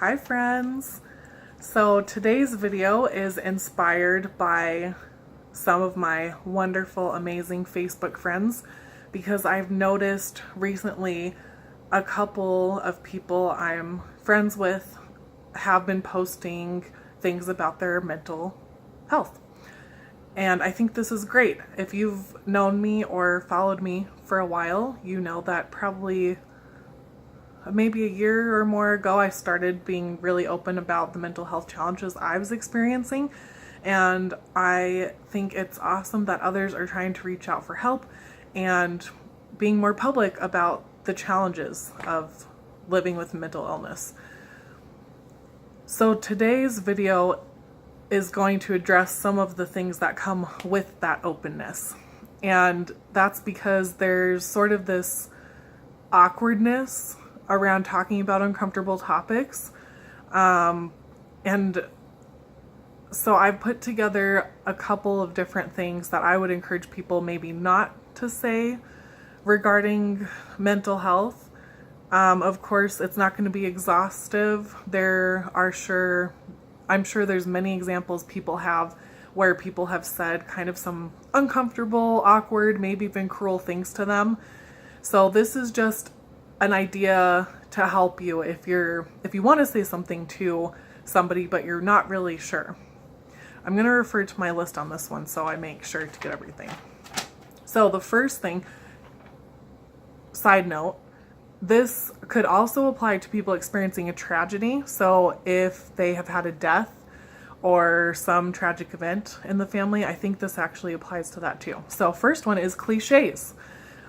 Hi friends! So today's video is inspired by some of my wonderful, amazing Facebook friends because I've noticed recently a couple of people I'm friends with have been posting things about their mental health. And I think this is great. If you've known me or followed me for a while, you know that probably maybe a year or more ago, I started being really open about the mental health challenges I was experiencing. And I think it's awesome that others are trying to reach out for help and being more public about the challenges of living with mental illness. So today's video is going to address some of the things that come with that openness. And that's because there's sort of this awkwardness around talking about uncomfortable topics. And so I've put together a couple of different things that I would encourage people maybe not to say regarding mental health. Of course, it's not going to be exhaustive. I'm sure there's many examples people have where people have said kind of some uncomfortable, awkward, maybe even cruel things to them. So this is just an idea to help you if you want to say something to somebody but you're not really sure. I'm going to refer to my list on this one so I make sure to get everything. So the first thing, side note, this could also apply to people experiencing a tragedy. So if they have had a death or some tragic event in the family, I think this actually applies to that too. So first one is cliches.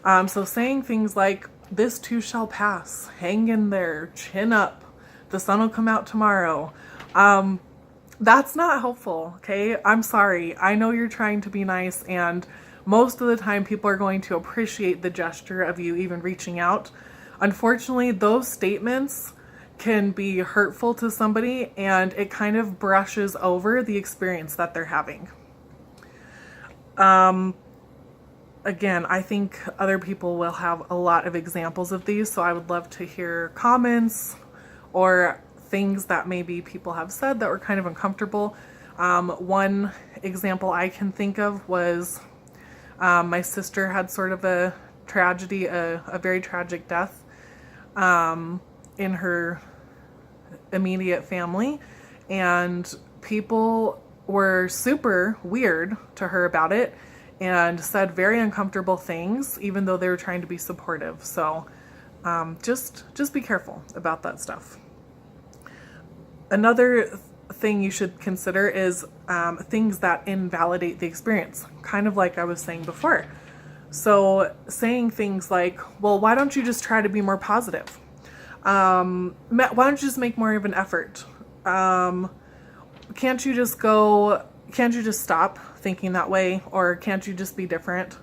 So saying things like, "This too shall pass, hang in there, chin up, the sun will come out tomorrow." That's not helpful, okay? I'm sorry. I know you're trying to be nice, and most of the time people are going to appreciate the gesture of you even reaching out. Unfortunately, those statements can be hurtful to somebody, and it kind of brushes over the experience that they're having. Again, I think other people will have a lot of examples of these, so I would love to hear comments or things that maybe people have said that were kind of uncomfortable. One example I can think of was my sister had sort of a tragedy, a very tragic death in her immediate family, and people were super weird to her about it and said very uncomfortable things, even though they were trying to be supportive. So just be careful about that stuff. Another thing you should consider is things that invalidate the experience, kind of like I was saying before. So saying things like, "Well, why don't you just try to be more positive? Why don't you just make more of an effort? Can't you just stop thinking that way? Or can't you just be different?"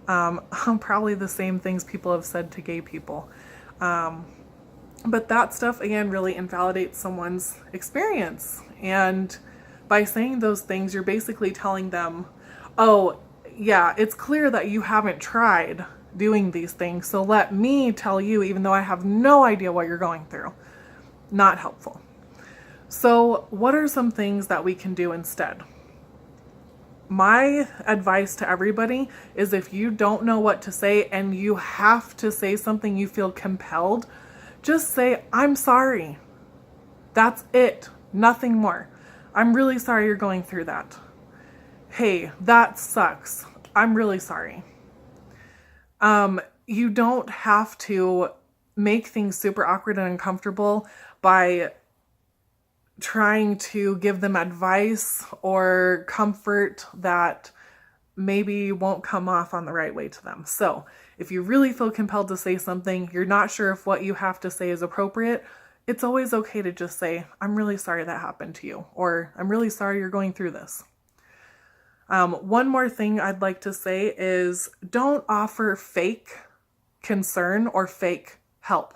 Probably the same things people have said to gay people. But that stuff, again, really invalidates someone's experience. And by saying those things, you're basically telling them, "Oh, yeah, it's clear that you haven't tried doing these things, so let me tell you, even though I have no idea what you're going through." Not helpful. So what are some things that we can do instead? My advice to everybody is, if you don't know what to say and you have to say something, you feel compelled, just say, "I'm sorry." That's it. Nothing more. "I'm really sorry you're going through that. Hey, that sucks. I'm really sorry." You don't have to make things super awkward and uncomfortable by trying to give them advice or comfort that maybe won't come off on the right way to them. So if you really feel compelled to say something, you're not sure if what you have to say is appropriate, it's always okay to just say, "I'm really sorry that happened to you," or "I'm really sorry you're going through this." One more thing I'd like to say is, don't offer fake concern or fake help.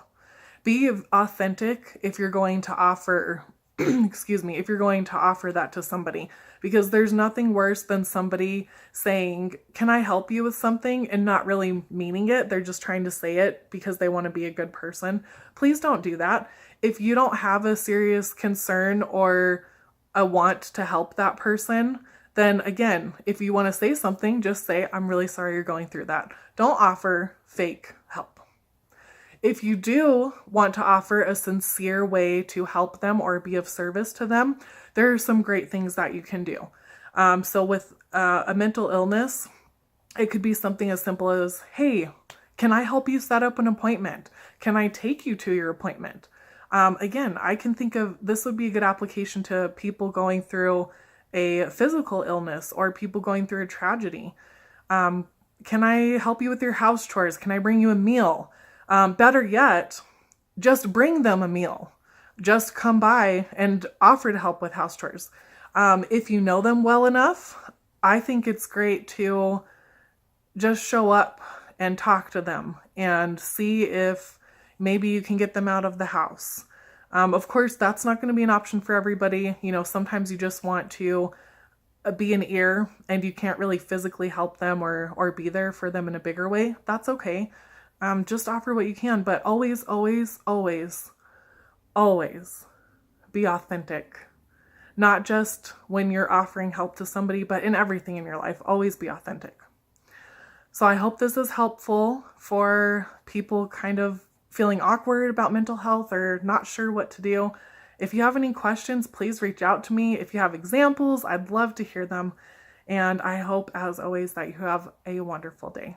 Be authentic if you're going to offer excuse me, if you're going to offer that to somebody, because there's nothing worse than somebody saying, can I help you with something, and not really meaning it. They're just trying to say it because they want to be a good person. Please don't do that. If you don't have a serious concern or a want to help that person, then again, if you want to say something, just say, I'm really sorry you're going through that. Don't offer fake help. If you do want to offer a sincere way to help them or be of service to them, there are some great things that you can do. So with a mental illness, it could be something as simple as, hey, can I help you set up an appointment? Can I take you to your appointment? Again, I can think of this would be a good application to people going through a physical illness or people going through a tragedy. Can I help you with your house chores? Can I bring you a meal? Better yet, just bring them a meal. Just come by and offer to help with house chores. If you know them well enough, I think it's great to just show up and talk to them and see if maybe you can get them out of the house. Of course, that's not going to be an option for everybody. You know, sometimes you just want to be an ear and you can't really physically help them or be there for them in a bigger way. That's okay. Just offer what you can, but always, always, always, always be authentic. Not just when you're offering help to somebody, but in everything in your life, always be authentic. So I hope this is helpful for people kind of feeling awkward about mental health or not sure what to do. If you have any questions, please reach out to me. If you have examples, I'd love to hear them. And I hope, as always, that you have a wonderful day.